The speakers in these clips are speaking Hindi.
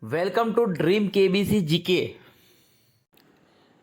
Welcome to dream KBC GK.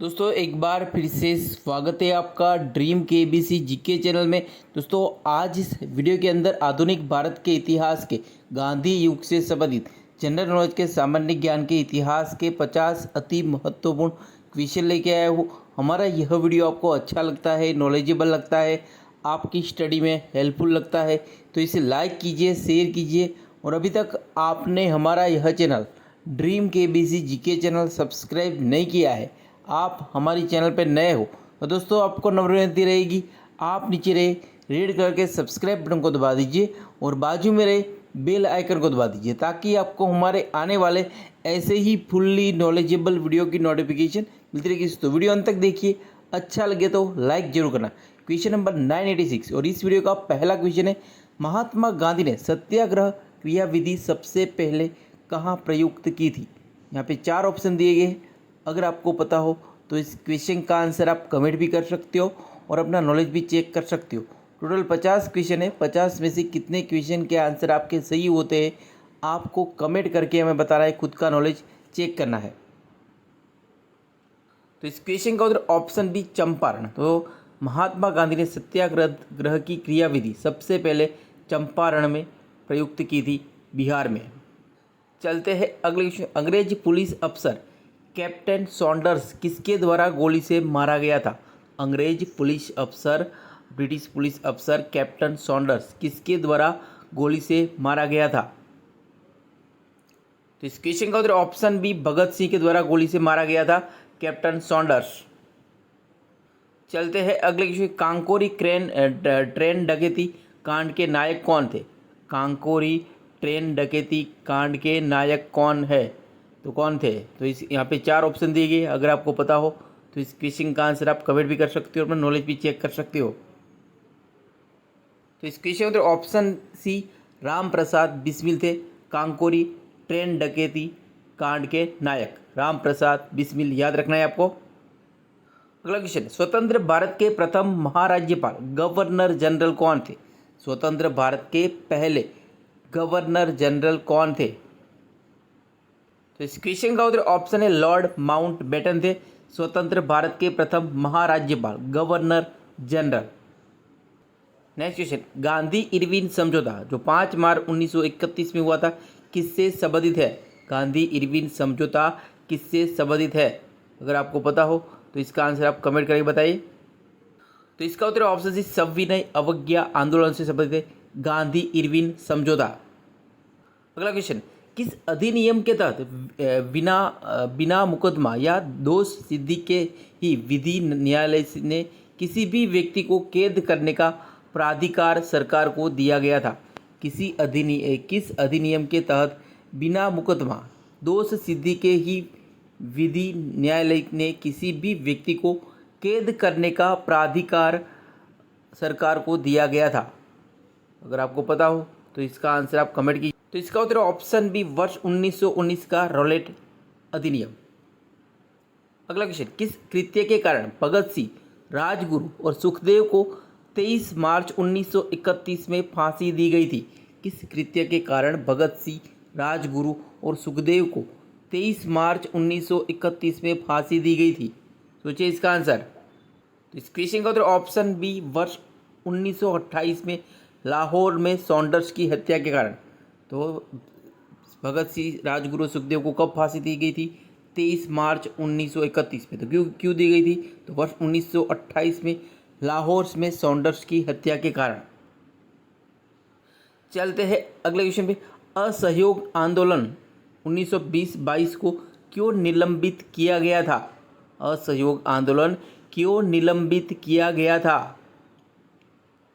दोस्तों एक बार फिर से स्वागत है आपका ड्रीम केबीसी जीके चैनल में। दोस्तों आज इस वीडियो के अंदर आधुनिक भारत के इतिहास के गांधी युग से संबंधित जनरल नॉलेज के सामान्य ज्ञान के इतिहास के 50 अति महत्वपूर्ण क्वेश्चन लेके आया हूँ। हमारा यह वीडियो आपको अच्छा लगता है, नॉलेजेबल लगता है, आपकी स्टडी में हेल्पफुल लगता है तो इसे लाइक कीजिए, शेयर कीजिए। और अभी तक आपने हमारा यह channel dream KBC GK channel subscribe नहीं किया है, आप हमारी चैनल पर नए हो तो दोस्तों आपको नम्र विनती रहेगी, आप नीचे रहे रेड कलर के सब्सक्राइब बटन को दबा दीजिए और बाजू में रहे बेल आइकन को दबा दीजिए ताकि आपको हमारे आने वाले ऐसे ही फुल्ली नॉलेजेबल वीडियो की नोटिफिकेशन मिलती रहेगी। तो वीडियो अंत तक देखिए, अच्छा लगे तो लाइक जरूर करना। क्वेश्चन नंबर 986 और इस वीडियो का पहला क्वेश्चन है, महात्मा गांधी ने सत्याग्रह क्रियाविधि सबसे पहले कहाँ प्रयुक्त की थी। यहाँ पे 4 ऑप्शन दिए गए हैं। अगर आपको पता हो तो इस क्वेश्चन का आंसर आप कमेंट भी कर सकते हो और अपना नॉलेज भी चेक कर सकते हो। टोटल 50 क्वेश्चन है, 50 में से कितने क्वेश्चन के आंसर आपके सही होते हैं आपको कमेंट करके हमें बताना है, खुद का नॉलेज चेक करना है। तो इस क्वेश्चन का उत्तर ऑप्शन बी चंपारण। तो महात्मा गांधी ने सत्याग्रह की क्रियाविधि सबसे पहले चंपारण में प्रयुक्त की थी, बिहार में। चलते हैं अगले क्वेश्चन। अंग्रेज पुलिस अफसर कैप्टन सॉन्डर्स किसके द्वारा गोली से मारा गया था। अंग्रेज पुलिस अफसर, ब्रिटिश पुलिस अफसर कैप्टन सॉन्डर्स किसके द्वारा गोली से मारा गया था। तो इस क्वेश्चन का उत्तर ऑप्शन बी भगत सिंह के द्वारा गोली से मारा गया था, कैप्टन सॉन्डर्स। चलते हैं अगले क्वेश्चन। कांकोरी ट्रेन डकैती कांड के नायक कौन थे। कांकोरी ट्रेन डकैती कांड के नायक कौन है, तो कौन थे। तो इस यहाँ पे 4 ऑप्शन दिए गए, अगर आपको पता हो तो इस क्वेश्चन का आंसर आप कमेंट भी कर सकते हो और अपना नॉलेज भी चेक कर सकते हो। तो इस क्वेश्चन का ऑप्शन सी राम प्रसाद बिस्मिल थे, कांकोरी ट्रेन डकैती कांड के नायक राम प्रसाद बिस्मिल, याद रखना है आपको। अगला क्वेश्चन, स्वतंत्र भारत के प्रथम महाराज्यपाल गवर्नर जनरल कौन थे। स्वतंत्र भारत के पहले गवर्नर जनरल कौन थे। तो इस क्वेश्चन का उत्तर ऑप्शन है लॉर्ड माउंटबेटन थे, स्वतंत्र भारत के प्रथम महाराज्यपाल governor general. Next question, Gandhi Irwin समझौता जो 5 मार्च 1931 में हुआ था किससे संबंधित है। गांधी इरविन समझौता किससे संबंधित है, अगर आपको पता हो तो इसका आंसर आप कमेंट करके बताइए। तो इसका उत्तर ऑप्शन सी सविनय अवज्ञा आंदोलन से संबंधित है, गांधी इरविन समझौता। अगला क्वेश्चन, किस अधिनियम के तहत बिना मुकदमा या दोष सिद्धि के ही विधि न्यायालय ने किसी भी व्यक्ति को कैद करने का प्राधिकार सरकार को दिया गया था। किस अधिनियम के तहत बिना मुकदमा दोष सिद्धि के ही विधि न्यायालय ने किसी भी व्यक्ति को कैद करने का प्राधिकार सरकार को दिया गया था, अगर आपको पता हो तो इसका आंसर आप कमेंट कीजिए। तो इसका उत्तर ऑप्शन बी वर्ष 1919 का रॉलेट अधिनियम। अगला क्वेश्चन, किस कृत्य के कारण भगत सिंह, राजगुरु और सुखदेव को 23 मार्च 1931 में फांसी दी गई थी। किस कृत्य के कारण भगत सिंह, राजगुरु और सुखदेव को 23 मार्च 1931 में फांसी दी गई थी, सोचिए इसका आंसर। तो इस क्वेश्चन का उत्तर ऑप्शन बी वर्ष 1928 में लाहौर में सॉन्डर्स की हत्या के कारण। तो भगत सिंह, राजगुरु, सुखदेव को कब फांसी दी गई थी, 23 मार्च 1931 में। तो क्यों दी गई थी, तो वर्ष 1928 में लाहौर में सॉन्डर्स की हत्या के कारण। चलते हैं अगले क्वेश्चन पे। असहयोग आंदोलन 1920-22 को क्यों निलंबित किया गया था। असहयोग आंदोलन क्यों निलंबित किया गया था।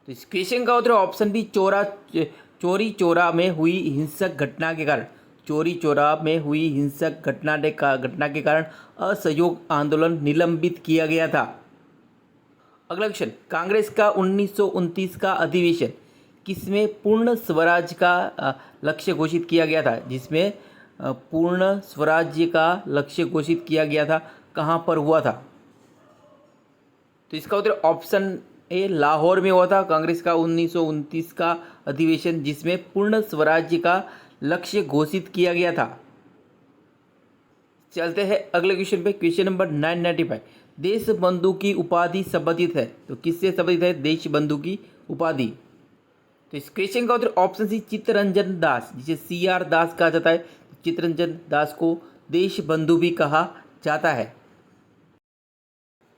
तो इस क्वेश्चन का उत्तर ऑप्शन बी चोरी चौरा में हुई हिंसक घटना के कारण। चोरी चौरा में हुई हिंसक घटना के कारण असहयोग आंदोलन निलंबित किया गया था। अगला क्वेश्चन, कांग्रेस का 1929 का अधिवेशन किसमें पूर्ण स्वराज का लक्ष्य घोषित किया गया था। जिसमें पूर्ण स्वराज्य का लक्ष्य घोषित किया गया था, कहाँ पर हुआ था। तो इसका उत्तर ऑप्शन ए लाहौर में हुआ था, कांग्रेस का 1929 का अधिवेशन जिसमें पूर्ण स्वराज्य का लक्ष्य घोषित किया गया था। चलते हैं अगले क्वेश्चन पे। क्वेश्चन नंबर 995, देश बंधु की उपाधि संबंधित है, तो किससे संबंधित है देश बंधु की उपाधि? तो इस क्वेश्चन का उत्तर ऑप्शन सी चित्तरंजन दास, जिसे CR दास कहा जाता है। चित्तरंजन दास को देश बंधु भी कहा जाता है।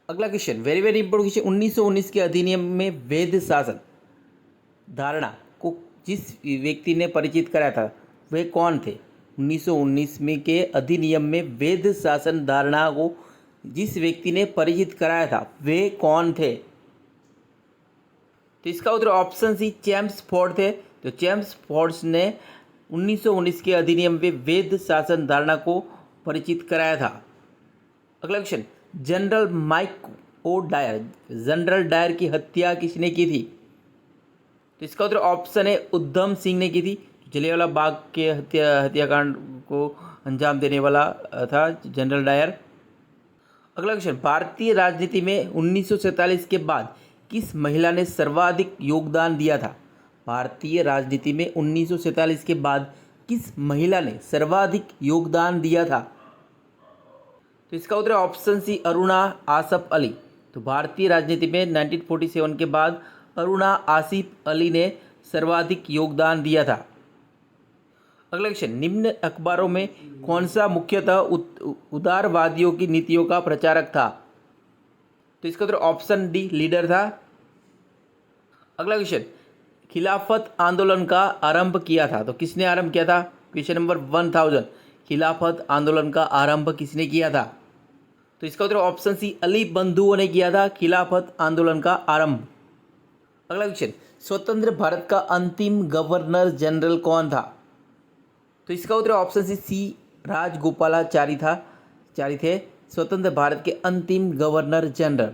अगला question very very important question, 1919 के अधिनियम में वैध शासन धारणा को जिस व्यक्ति ने परिचित कराया था वे कौन थे? 1919 में के अधिनियम में वैध शासन धारणा को जिस व्यक्ति ने परिचित कराया था वे कौन थे? तो इसका उत्तर ऑप्शन सी चेम्सफोर्ड थे। तो चेम्सफोर्ड ने 1919 के अधिनियम में वैध शासन धारणा को परिचित कराया था। अगला question, general mic O Dyer, general Dyer की हत्या किसने की थी? तो इसका उत्तर ऑप्शन है उधम सिंह ने की थी। जलियांवाला बाग के हत्याकांड को अंजाम देने वाला था जनरल डायर। अगला क्वेश्चन, भारतीय राजनीति में 1947 के बाद किस महिला ने सर्वाधिक योगदान दिया था? भारतीय राजनीति में 1947 के बाद किस महिला ने सर्वाधिक योगदान दिया था? तो इसका उत्तर ऑप्शन सी अरुणा आसफ अली। तो भारतीय राजनीति में 1947 के बाद अरुणा आसिफ अली ने सर्वाधिक योगदान दिया था। अगला क्वेश्चन, निम्न अखबारों में कौन सा मुख्यतः उदारवादियों की नीतियों का प्रचारक था? तो इसका उत्तर ऑप्शन डी लीडर था। अगला क्वेश्चन, खिलाफत आंदोलन का आरंभ किया था, तो किसने आरंभ किया था? क्वेश्चन नंबर 1000, खिलाफत आंदोलन का आरंभ किसने किया था? तो इसका उत्तर ऑप्शन सी अली बंधुओं ने किया था खिलाफत आंदोलन का आरंभ। अगला क्वेश्चन, स्वतंत्र भारत का अंतिम गवर्नर जनरल कौन था? तो इसका उत्तर ऑप्शन सी राजगोपालाचारी थे स्वतंत्र भारत के अंतिम governor general.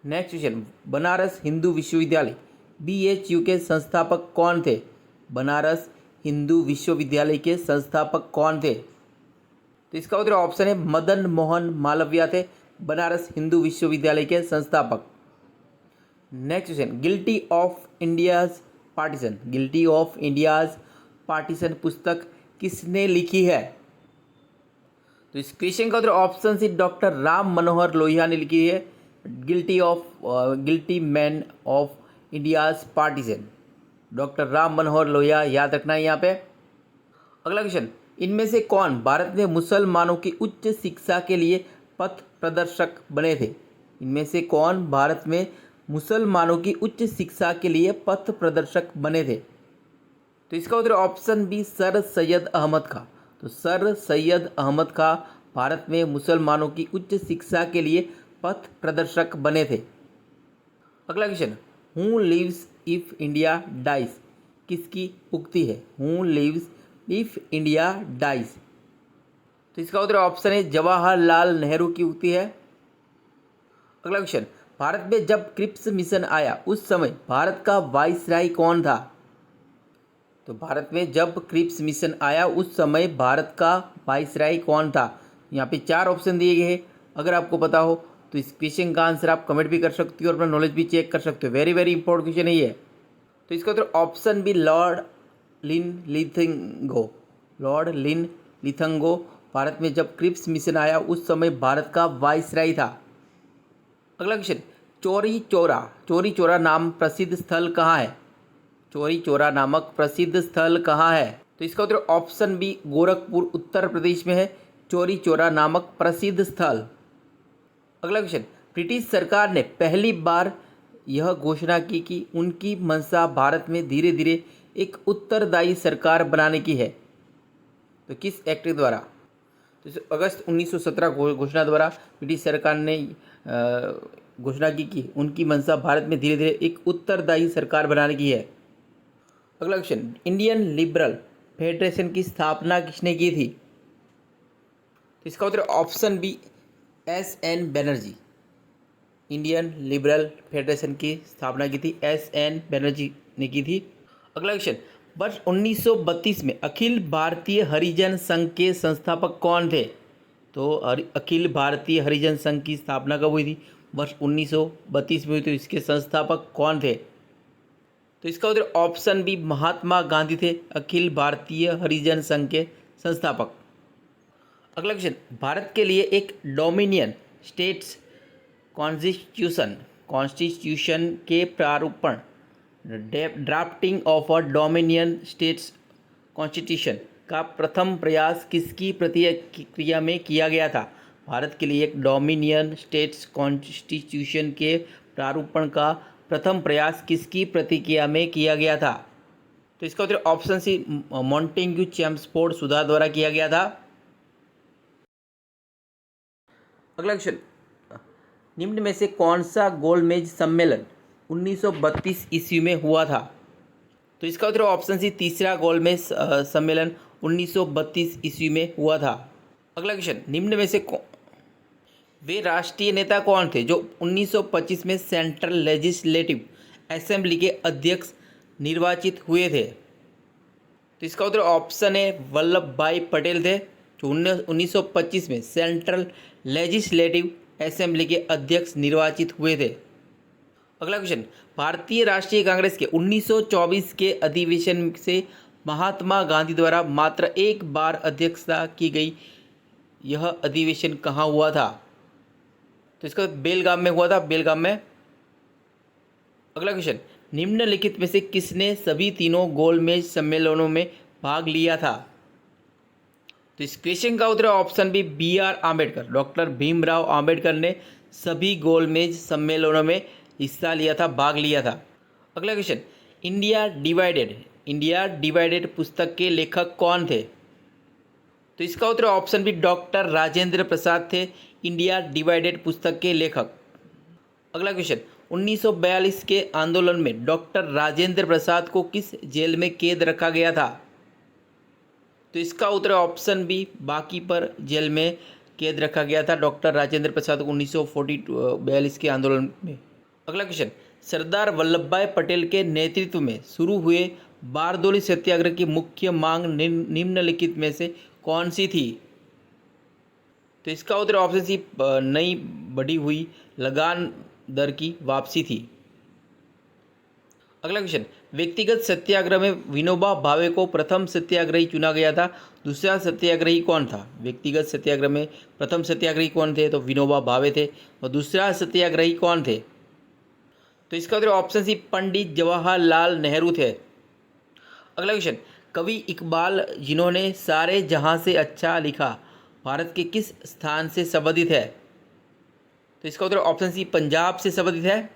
Next question, Banaras Hindu विश्वविद्यालय BHU के संस्थापक कौन थे? बनारस हिंदू विश्वविद्यालय के संस्थापक कौन थे? तो इसका उत्तर ऑप्शन है मदन मोहन मालवीय थे बनारस हिंदू विश्वविद्यालय के संस्थापक। Next question, guilty of India's partition पुस्तक किसने लिखी है? तो इस क्वेश्चन का उत्तर option C doctor Ram Manohar Lohia ने लिखी है, guilty man of India's partition. Doctor Ram Manohar Lohia याद रखना है यहाँ पे। अगला क्वेश्चन, इनमें से कौन भारत में मुसलमानों की उच्च शिक्षा के लिए पथ प्रदर्शक बने थे? इनमें से कौन भारत में मुसलमानों की उच्च शिक्षा के लिए पथ प्रदर्शक बने थे? तो इसका उत्तर option B sir Syed Ahmad Khan. तो सर सैयद अहमद खां भारत में मुसलमानों की उच्च शिक्षा के लिए पथ प्रदर्शक बने थे। अगला question, who lives if India dies किसकी उक्ति है? Who lives if India dies. तो इसका उत्तर ऑप्शन है जवाहरलाल नेहरू की उक्ति है। अगला क्वेश्चन, भारत में जब क्रिप्स मिशन आया उस समय भारत का वाइसराय कौन था? तो भारत में जब क्रिप्स मिशन आया उस समय भारत का वाइसराय कौन था? यहाँ पे 4 ऑप्शन दिए गए हैं। अगर आपको पता हो तो इस क्वेश्चन का आंसर आप कमेंट भी कर सकते हो और अपना नॉलेज भी चेक कर सकते हो। वेरी वेरी इंपॉर्टेंट क्वेश्चन है ये। तो इसका उत्तर ऑप्शन बी लॉर्ड लिन लिथंगो भारत में जब क्रिप्स मिशन आया उस समय भारत का वाइसराय था। अगला क्वेश्चन, चौरी चौरा नाम प्रसिद्ध स्थल कहाँ है? चौरी चौरा नामक प्रसिद्ध स्थल कहाँ है? तो इसका उत्तर ऑप्शन बी गोरखपुर उत्तर प्रदेश में है चौरी चौरा नामक प्रसिद्ध स्थल। अगला क्वेश्चन, ब्रिटिश सरकार ने पहली बार यह घोषणा की कि उनकी मंशा भारत में धीरे धीरे एक उत्तरदायी सरकार बनाने की है, तो किस एक्ट द्वारा? तो अगस्त 1917 घोषणा द्वारा ब्रिटिश सरकार ने घोषणा की कि उनकी मंशा भारत में धीरे धीरे एक उत्तरदायी सरकार बनाने की है। अगला क्वेश्चन, इंडियन लिबरल फेडरेशन की स्थापना किसने की थी? तो इसका उत्तर option B SN Banerjee. Indian Liberal Federation की स्थापना की थी SN बनर्जी ने की थी। अगला क्वेश्चन, वर्ष 1932 में अखिल भारतीय हरिजन संघ के संस्थापक कौन थे? तो अखिल भारतीय हरिजन संघ की स्थापना कब हुई थी? वर्ष 1932 में हुई। तो इसके संस्थापक कौन थे? तो इसका उत्तर ऑप्शन बी महात्मा गांधी थे अखिल भारतीय हरिजन संघ के संस्थापक। अगला क्वेश्चन, भारत के लिए एक डोमिनियन स्टेट्स कॉन्स्टिट्यूशन के प्रारूपण drafting of a dominion status constitution का प्रथम प्रयास किसकी प्रतिक्रिया में किया गया था? भारत के लिए एक डोमिनियन स्टेट्स कॉन्स्टिट्यूशन के प्रारूपण का प्रथम प्रयास किसकी प्रतिक्रिया में किया गया था? तो इसका उत्तर ऑप्शन सी, मॉन्टेग्यू चेम्सफोर्ड सुधार द्वारा किया गया था। अगला क्वेश्चन, निम्न में से कौन सा गोलमेज सम्मेलन 1932 ईस्वी में हुआ था? तो इसका उत्तर ऑप्शन सी, तीसरा गोलमेज सम्मेलन 1932 ईस्वी में हुआ था। अगला क्वेश्चन, निम्न में से वे राष्ट्रीय नेता कौन थे जो 1925 में सेंट्रल लेजिस्लेटिव असेंबली के अध्यक्ष निर्वाचित हुए थे? तो इसका उत्तर ऑप्शन ए, वल्लभ भाई पटेल थे, जो 1925 में सेंट्रल लेजिस्लेटिव असेंबली के अध्यक्ष निर्वाचित हुए थे। अगला क्वेश्चन, भारतीय राष्ट्रीय कांग्रेस के 1924 के अधिवेशन से महात्मा गांधी द्वारा मात्र एक बार अध्यक्षता की गई, यह अधिवेशन कहाँ हुआ था? तो इसका बेलगाम में हुआ था, बेलगाम में। अगला क्वेश्चन, निम्नलिखित में से किसने सभी तीनों गोलमेज सम्मेलनों में भाग लिया था? तो इस क्वेश्चन का उत्तर option B R Ambedkar, doctor Bhimrao Ambedkar ने सभी गोलमेज सम्मेलनों में हिस्सा लिया था, भाग लिया था। अगला क्वेश्चन, इंडिया डिवाइडेड पुस्तक के लेखक कौन थे? तो इसका उत्तर option B, doctor Rajendra Prasad थे इंडिया डिवाइडेड पुस्तक के लेखक। अगला क्वेश्चन, 1942 के आंदोलन में डॉक्टर राजेंद्र प्रसाद को किस जेल में कैद रखा गया था? तो इसका उत्तर ऑप्शन बी, बांकीपर जेल में कैद रखा गया था डॉक्टर राजेंद्र प्रसाद को 1942 के आंदोलन में। अगला क्वेश्चन, सरदार वल्लभ भाई पटेल के नेतृत्व में शुरू हुए बारदोली सत्याग्रह की मुख्य मांग निम्नलिखित में से कौन सी थी? तो इसका उत्तर ऑप्शन सी, नई बढ़ी हुई लगान दर की वापसी थी। अगला क्वेश्चन, व्यक्तिगत सत्याग्रह में विनोबा भावे को प्रथम सत्याग्रही चुना गया था, दूसरा सत्याग्रही कौन था? व्यक्तिगत सत्याग्रह में प्रथम सत्याग्रही कौन थे? तो विनोबा भावे थे। और दूसरा सत्याग्रही कौन थे? तो इसका उत्तर ऑप्शन सी, पंडित जवाहरलाल नेहरू थे। अगला क्वेश्चन, कवि इकबाल जिन्होंने सारे जहां से अच्छा लिखा, भारत के किस स्थान से संबंधित है? तो इसका उत्तर ऑप्शन सी, पंजाब से संबंधित है।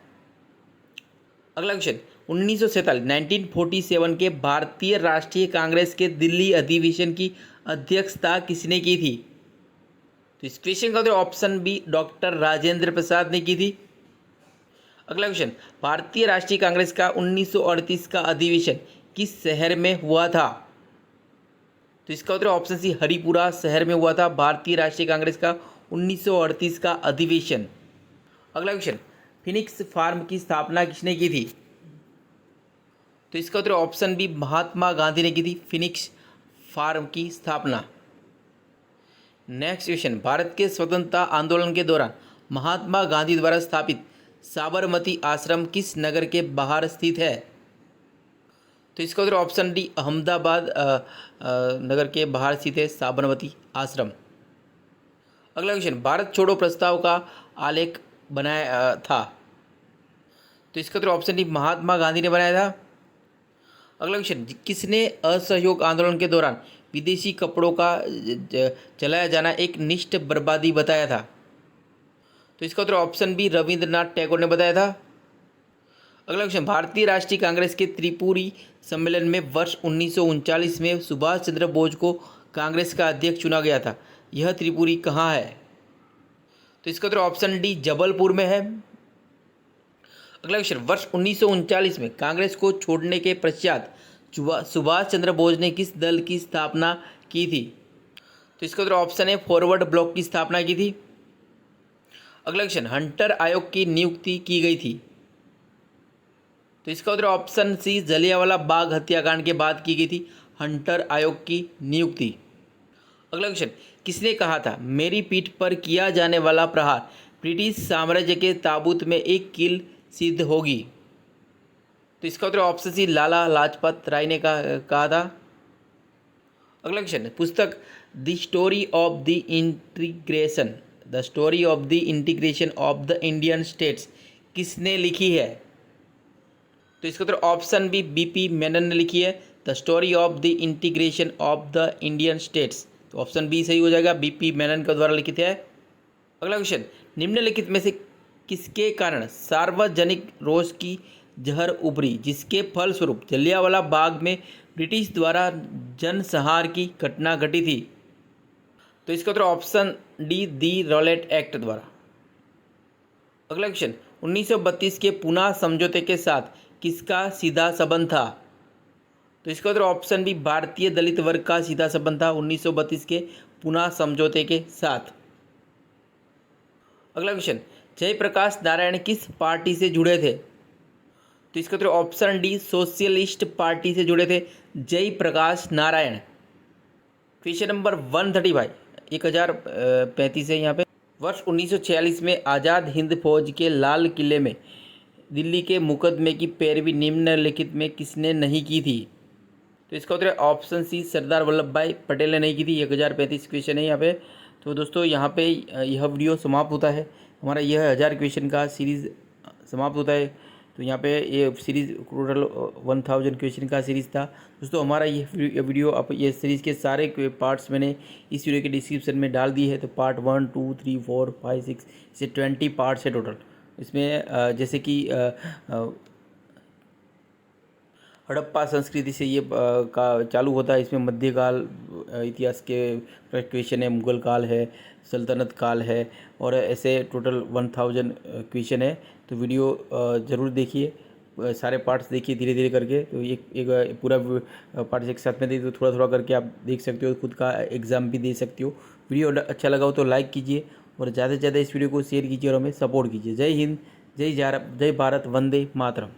अगला क्वेश्चन, 1947 के भारतीय राष्ट्रीय कांग्रेस के दिल्ली अधिवेशन की अध्यक्षता किसने की थी? तो इस क्वेश्चन का उत्तर option B, doctor Rajendra Prasad ने की थी। अगला क्वेश्चन, भारतीय राष्ट्रीय कांग्रेस का 1938 का अधिवेशन किस शहर में हुआ था? तो इसका उत्तर ऑप्शन सी, हरिपुरा शहर में हुआ था भारतीय राष्ट्रीय कांग्रेस का 1938 का अधिवेशन। अगला क्वेश्चन, फिनिक्स फार्म की स्थापना किसने की थी? तो इसका उत्तर ऑप्शन बी, महात्मा गांधी ने की थी फिनिक्स फार्म की स्थापना। नेक्स्ट क्वेश्चन, भारत के स्वतंत्रता आंदोलन के दौरान महात्मा गांधी द्वारा स्थापित साबरमती आश्रम किस नगर के बाहर स्थित है? तो इसका उत्तर ऑप्शन डी, अहमदाबाद नगर के बाहर स्थित है साबरमती आश्रम। अगला क्वेश्चन, भारत छोड़ो प्रस्ताव का आलेख बनाया था? तो इसका उत्तर ऑप्शन डी, महात्मा गांधी ने बनाया था। अगला क्वेश्चन, किसने असहयोग आंदोलन के दौरान विदेशी कपड़ों का चलाया जाना एक निष्ठ बर्बादी बताया था? तो इसका उत्तर ऑप्शन बी, रविंद्रनाथ टैगोर ने बताया था। अगला क्वेश्चन, भारतीय राष्ट्रीय कांग्रेस के त्रिपुरी सम्मेलन में वर्ष 1939 में सुभाष चंद्र बोस को कांग्रेस का अध्यक्ष चुना गया था, यह त्रिपुरी कहाँ है? तो इसका उत्तर ऑप्शन डी, जबलपुर में है। अगला क्वेश्चन, वर्ष 1939 में कांग्रेस को छोड़ने के पश्चात सुभाष चंद्र बोस ने किस दल की स्थापना की थी? तो इसका उत्तर ऑप्शन है, फॉरवर्ड ब्लॉक की स्थापना की थी। अगला क्वेश्चन, हंटर आयोग की नियुक्ति की गई थी? तो इसका उत्तर ऑप्शन सी, जलियांवाला बाग हत्याकांड के बाद की गई थी हंटर आयोग की नियुक्ति। अगला क्वेश्चन, किसने कहा था मेरी पीठ पर किया जाने वाला प्रहार ब्रिटिश साम्राज्य के ताबूत में एक कील सिद्ध होगी? तो इसका उत्तर ऑप्शन सी, लाला लाजपत राय ने कहा था। अगला क्वेश्चन, पुस्तक the story of the integration of the Indian states किसने लिखी है? तो इसका उत्तर ऑप्शन बी बीपी मेनन ने लिखी है, the story of the integration of the Indian states. तो ऑप्शन बी सही हो जाएगा, बीपी मेनन के द्वारा लिखित है। अगला क्वेश्चन, निम्नलिखित में से किसके कारण सार्वजनिक रोष की जहर उभरी जिसके फलस्वरूप जलियांवाला बाग में ब्रिटिश द्वारा जनसंहार की घटना घटी थी? तो इसका उत्तर ऑप्शन डी दी रॉलेट एक्ट द्वारा। अगला क्वेश्चन, 1932 के पुनः समझौते के साथ किसका सीधा संबंध था? तो इसका उत्तर ऑप्शन बी भारतीय दलित वर्ग का सीधा संबंध था 1932 के पुनः समझौते के साथ। अगला क्वेश्चन, जयप्रकाश नारायण किस पार्टी से जुड़े थे? तो इसका उत्तर ऑप्शन डी सोशलिस्ट पार्टी से जुड़े थे जयप्रकाश नारायण। क्वेश्चन नंबर 135 1035 है यहाँ पे। वर्ष 1946 में आज़ाद हिंद फौज के लाल किले में दिल्ली के मुकदमे की पैरवी निम्नलिखित में किसने नहीं की थी? तो इसका उत्तर ऑप्शन सी सरदार वल्लभ भाई पटेल ने नहीं की थी। 1035 क्वेश्चन है यहाँ पे। तो दोस्तों यहाँ पे यह वीडियो समाप्त होता है, हमारा यह 1000 क्वेश्चन का सीरीज़ समाप्त होता है। तो यहाँ पे ये सीरीज़ टोटल 1000 क्वेश्चन का सीरीज़ था। दोस्तों हमारा ये वीडियो आप ये सीरीज़ के सारे पार्ट्स मैंने इस वीडियो के डिस्क्रिप्शन में डाल दिए हैं। तो पार्ट 1 2 3 4 5 6 से 20 पार्ट्स है टोटल। इसमें जैसे कि हड़प्पा संस्कृति से ये का चालू होता है। इसमें मध्यकाल इतिहास के क्वेश्चन है, मुगल काल है, सल्तनत काल है, और ऐसे टोटल 1000 क्वेश्चन है। तो वीडियो ज़रूर देखिए, सारे पार्ट्स देखिए धीरे धीरे करके। तो एक पूरा पार्ट्स एक साथ में देखिए, तो थोड़ा थोड़ा करके आप देख सकते हो, खुद का एग्ज़ाम भी दे सकते हो। वीडियो अच्छा लगा हो तो लाइक कीजिए और ज़्यादा से ज़्यादा इस वीडियो को शेयर कीजिए और हमें सपोर्ट कीजिए। जय हिंद, जय भारत, वंदे मातरम।